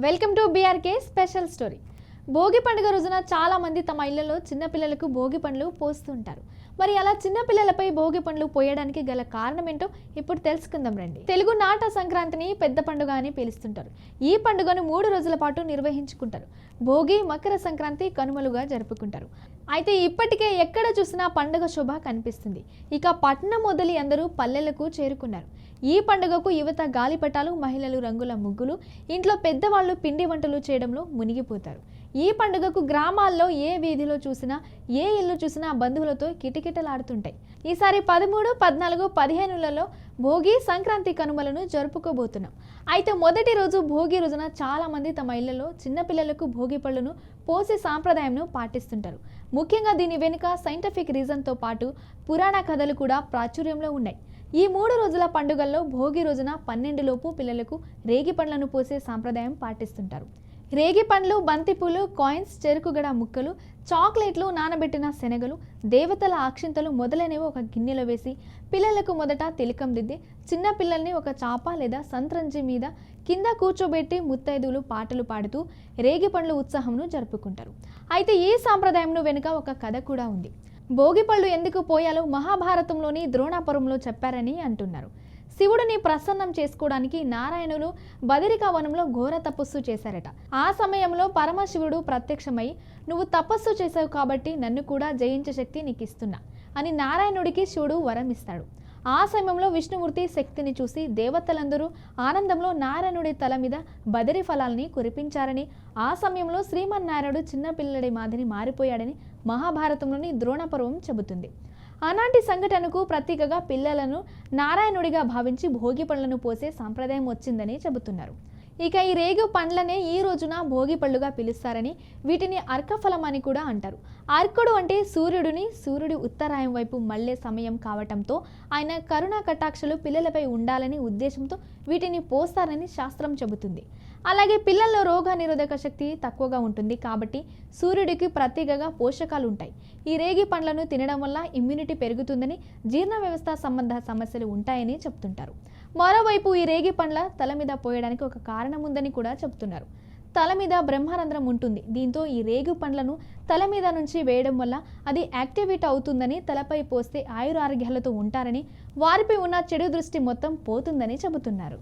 Welcome to BRK special story. Bhogi పండుగ రోజున చాలా మంది తమ ఇళ్లలో చిన్నపిల్లలకు భోగి పండ్లు పోస్తుంటారు. మరి అలా చిన్నపిల్లలపై భోగి పండ్లు పోయడానికి గల కారణం ఏంటో ఇప్పుడు తెలుసుకుందాం రండి. తెలుగు నాట సంక్రాంతిని పెద్ద పండుగ అని పిలుస్తుంటారు. ఈ పండుగను 3 రోజుల పాటు నిర్వహించుకుంటారు. భోగి, మకర సంక్రాంతి, కనుమలుగా జరుపుకుంటారు. అయితే ఇప్పటికే ఎక్కడ చూసినా పండుగ శోభ కనిపిస్తుంది. ఇక పట్నం మొదలి అందరూ పల్లెలకు చేరుకున్నారు. ఈ పండుగకు యువత గాలిపటాలు, మహిళలు రంగుల ముగ్గులు, ఇంట్లో పెద్దవాళ్ళు పిండి వంటలు చేయడంలో మునిగిపోతారు. ఈ పండుగకు గ్రామాల్లో ఏ వీధిలో చూసినా, ఏ ఇల్లు చూసినా బంధువులతో కిటకిటలాడుతుంటాయి. ఈసారి 13, 14, 15లలో భోగి, సంక్రాంతి, కనుమలను జరుపుకోబోతున్నాం. అయితే మొదటి రోజు భోగి రోజున చాలా మంది తమ ఇళ్లలో చిన్నపిల్లలకు భోగి పళ్ళను పోసే సాంప్రదాయంను పాటిస్తుంటారు. ముఖ్యంగా దీని వెనుక సైంటిఫిక్ రీజన్తో పాటు పురాణ కథలు కూడా ప్రాచుర్యంలో ఉన్నాయి. ఈ 3 రోజుల పండుగల్లో భోగి రోజున 12 లోపు పిల్లలకు రేగి పండ్లను పోసే సాంప్రదాయం పాటిస్తుంటారు. రేగి పండ్లు, బంతిపూలు, కాయిన్స్, చెరుకుగడ ముక్కలు, చాక్లెట్లు, నానబెట్టిన శనగలు, దేవతల అక్షింతలు మొదలైనవి ఒక గిన్నెలో వేసి పిల్లలకు మొదట తిలకం దిద్ది చిన్న పిల్లల్ని ఒక చాప లేదా సంత్రంజి మీద కింద కూర్చోబెట్టి ముత్తైదువులు పాటలు పాడుతూ రేగి పండ్లు ఉత్సవంను జరుపుకుంటారు. అయితే ఈ సాంప్రదాయంను వెనుక ఒక కథ కూడా ఉంది. భోగిపళ్ళు ఎందుకు పోయాలో మహాభారతంలోని ద్రోణాపురంలో చెప్పారని అంటున్నారు. శివుడిని ప్రసన్నం చేసుకోవడానికి నారాయణులు బదరికా వనంలో ఘోర తపస్సు చేశారట. ఆ సమయంలో పరమశివుడు ప్రత్యక్షమై, నువ్వు తపస్సు చేశావు కాబట్టి నన్ను కూడా జయించే శక్తి నీకు ఇస్తున్నా అని నారాయణుడికి శివుడు వరం ఇస్తాడు. ఆ సమయంలో విష్ణుమూర్తి శక్తిని చూసి దేవతలందరూ ఆనందంలో నారాయణుడి తల మీద బదరి ఫలాల్ని కురిపించారని, ఆ సమయంలో శ్రీమన్నారాయణుడు చిన్నపిల్లడి మాదిరి మారిపోయాడని మహాభారతంలోని ద్రోణపర్వం చెబుతుంది. ఆనాటి సంఘటనకు ప్రతీకగా పిల్లలను నారాయణుడిగా భావించి భోగి పండ్లను పోసే సంప్రదాయం వచ్చిందని చెబుతున్నారు. ఇక ఈ రేగు పండ్లనే ఈ రోజున భోగి పళ్ళుగా పిలుస్తారని, వీటిని అర్కఫలం అని కూడా అంటారు. అర్కుడు అంటే సూర్యుడి ఉత్తరాయం వైపు మళ్లే సమయం కావటంతో ఆయన కరుణా కటాక్షలు పిల్లలపై ఉండాలని ఉద్దేశంతో వీటిని పోస్తారని శాస్త్రం చెబుతుంది. అలాగే పిల్లల్లో రోగ నిరోధక శక్తి తక్కువగా ఉంటుంది కాబట్టి సూర్యుడికి ప్రత్యేకంగా పోషకాలు ఉంటాయి. ఈ రేగి పండ్లను తినడం వల్ల ఇమ్యూనిటీ పెరుగుతుందని, జీర్ణ వ్యవస్థ సంబంధ సమస్యలు ఉంటాయని చెప్తుంటారు. మరోవైపు ఈ రేగి పండ్ల తల మీద పోయడానికి ఒక కారణం ఉందని కూడా చెప్తున్నారు. తల మీద బ్రహ్మరంధ్రం ఉంటుంది. దీంతో ఈ రేగు పండ్లను తల మీద నుంచి వేయడం వల్ల అది యాక్టివేట్ అవుతుందని, తలపై పోస్తే ఆయురారోగ్యాలతో ఉంటారని, వారిపై ఉన్న చెడు దృష్టి మొత్తం పోతుందని చెబుతున్నారు.